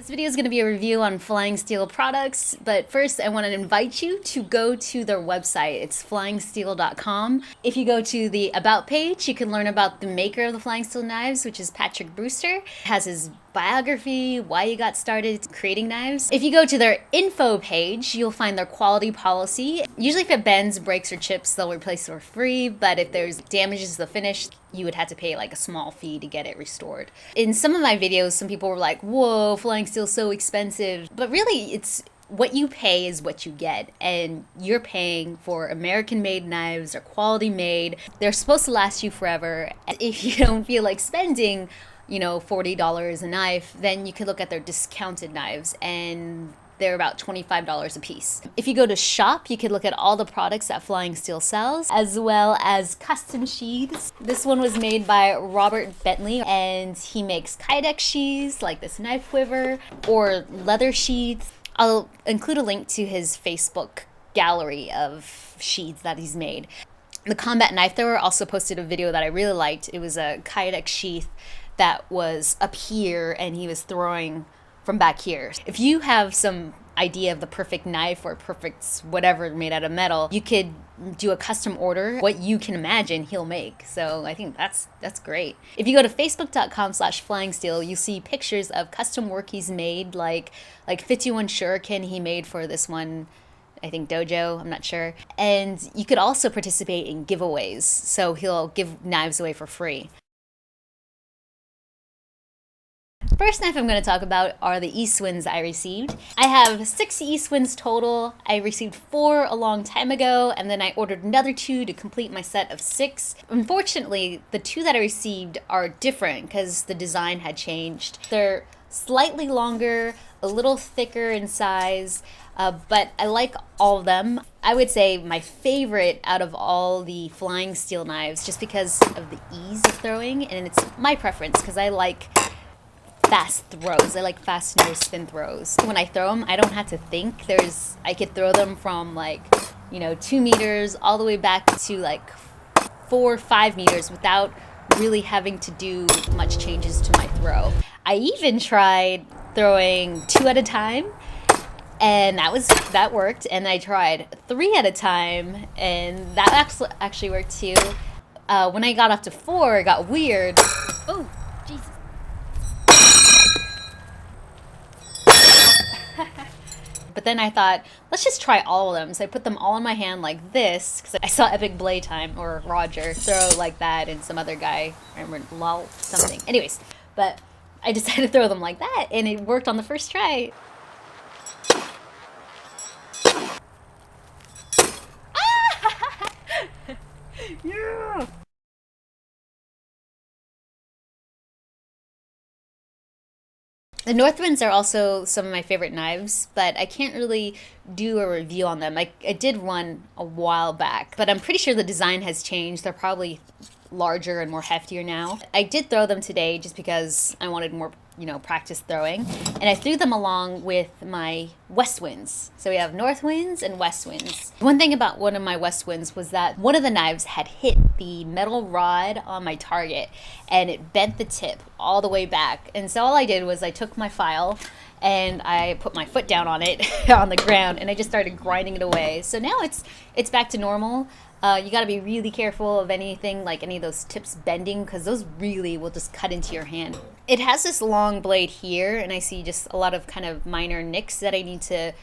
This video is going to be a review on Flying Steel products, but first I want to invite you to go to their website. It's flyingsteel.com. If you go to the About page, you can learn about the maker of the Flying Steel knives, which is Patrick Brewster. It has his biography, why he got started creating knives. If you go to their info page, you'll find their quality policy. Usually if it bends, breaks, or chips, they'll replace it for free, but if there's damages to the finish, you would have to pay like a small fee to get it restored. In some of my videos, some people were like, whoa, Flying Steel's so expensive. But really, it's what you pay is what you get, and you're paying for American-made knives. They're quality made. They're supposed to last you forever. If you don't feel like spending, you know, $40 a knife, then you could look at their discounted knives, and they're about $25 a piece. If you go to shop, you could look at all the products that Flying Steel sells, as well as custom sheaths. This one was made by Bentley, and he makes Kydex sheaths, like this knife quiver, or leather sheaths. I'll include a link to his Facebook gallery of sheaths that he's made. TheCombat Knife Thrower also posted a video that I really liked. It was a Kydex sheath that was up here, and he was throwing from back here. If you have some idea of the perfect knife or perfect whatever made out of metal, you could do a custom order. What you can imagine, he'll make. So I think that's great. If you go to facebook.com/flyingsteel, you see pictures of custom work he's made, like 51 Shuriken he made for this one, I think dojo, I'm not sure. And you could also participate in giveaways. So he'll give knives away for free. First knife I'm going to talk about are the Eastwinds I received. I have 6 Eastwinds total. I received 4 a long time ago, and then I ordered another 2 to complete my set of 6. Unfortunately, the 2 that I received are different because the design had changed. They're slightly longer, a little thicker in size, but I like all of them. I would say my favorite out of all the Flying Steel knives, just because of the ease of throwing, and it's my preference because I like fast throws. I like fast no spin throws. When I throw them, I don't have to think. I could throw them from 2 meters all the way back to 4 or 5 meters without really having to do much changes to my throw. I even tried throwing 2 at a time, and that worked. And I tried 3 at a time, and that actually worked too. When I got up to 4, it got weird. Oh, Jesus. But then I thought, let's just try all of them. So I put them all in my hand like this, because I saw EpicBladeTime or Roger throw like that, and some other guy, I remember lol something. Anyways, but I decided to throw them like that, and it worked on the first try. Yeah! The Northwinds are also some of my favorite knives, but I can't really do a review on them. I did one a while back, but I'm pretty sure the design has changed. They're probably larger and more heftier now. I did throw them today just because I wanted more, practice throwing. And I threw them along with my Westwinds. So we have Northwinds and Westwinds. One thing about one of my Westwinds was that one of the knives had hit the metal rod on my target, and it bent the tip all the way back. And so all I did was I took my file and I put my foot down on it on the ground, and I just started grinding it away. So now it's back to normal. You got to be really careful of anything like any of those tips bending, because those really will just cut into your hand. It has this long blade here, and I see just a lot of kind of minor nicks that I need to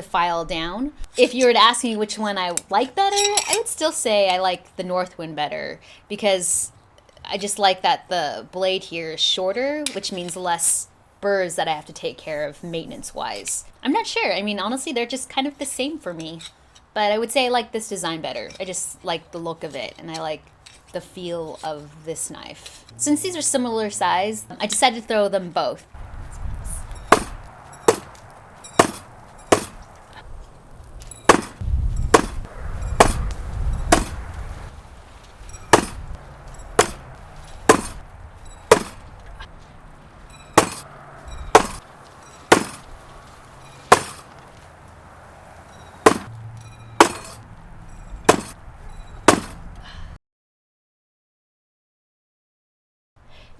file down. If you were to ask me which one I like better, I would still say I like the Northwind better, because I just like that the blade here is shorter, which means less burrs that I have to take care of maintenance-wise. I'm not sure. I mean, honestly, they're just kind of the same for me. But I would say I like this design better. I just like the look of it, and I like the feel of this knife. Since these are similar size, I decided to throw them both.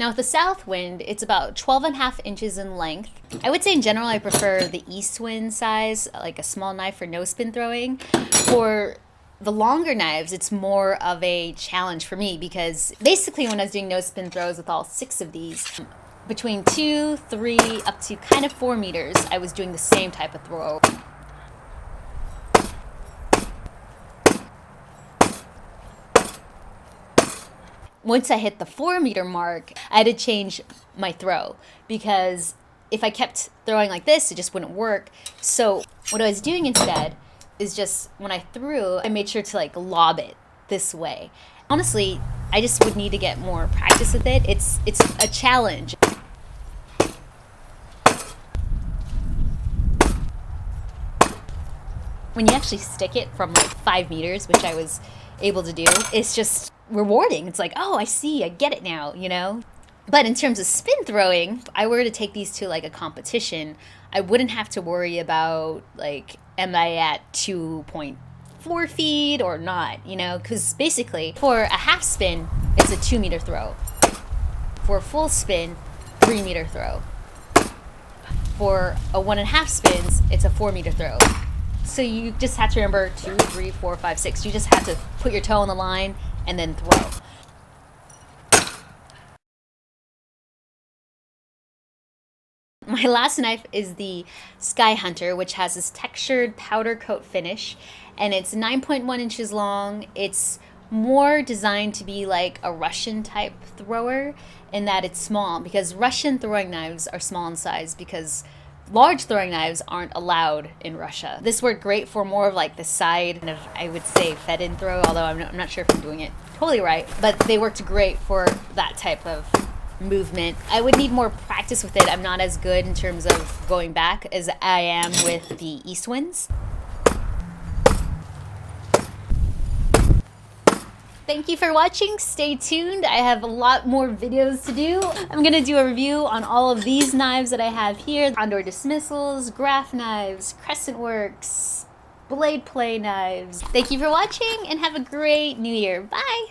Now with the south wind, it's about 12.5 inches in length. I would say in general I prefer the east wind size, like a small knife for no spin throwing. For the longer knives, it's more of a challenge for me because basically when I was doing no spin throws with all 6 of these, between 2, 3, up to kind of 4 meters, I was doing the same type of throw. Once I hit the 4-meter mark, I had to change my throw because if I kept throwing like this, it just wouldn't work. So what I was doing instead is just when I threw, I made sure to like lob it this way. Honestly, I just would need to get more practice with it. It's a challenge. When you actually stick it from like 5 meters, which I was able to do, it's just rewarding. It's like, oh, I see, I get it now, you know? But in terms of spin throwing, if I were to take these to like a competition, I wouldn't have to worry about like, am I at 2.4 feet or not, you know? Because basically, for a half spin, it's a 2-meter throw. For a full spin, 3-meter throw. For a 1.5 spins, it's a 4-meter throw. So you just have to remember 2, 3, 4, 5, 6. You just have to put your toe on the line and then throw. My last knife is the Sky Hunter, which has this textured powder coat finish, and it's 9.1 inches long. It's more designed to be like a Russian type thrower in that it's small, because Russian throwing knives are small in size because large throwing knives aren't allowed in Russia. This worked great for more of like the side, kind of, I would say, fed-in throw, although I'm not sure if I'm doing it totally right, but they worked great for that type of movement. I would need more practice with it. I'm not as good in terms of going back as I am with the east winds. Thank you for watching. Stay tuned. I have a lot more videos to do. I'm going to do a review on all of these knives that I have here. Condor dismissals, graph knives, crescent works, blade play knives. Thank you for watching and have a great new year. Bye!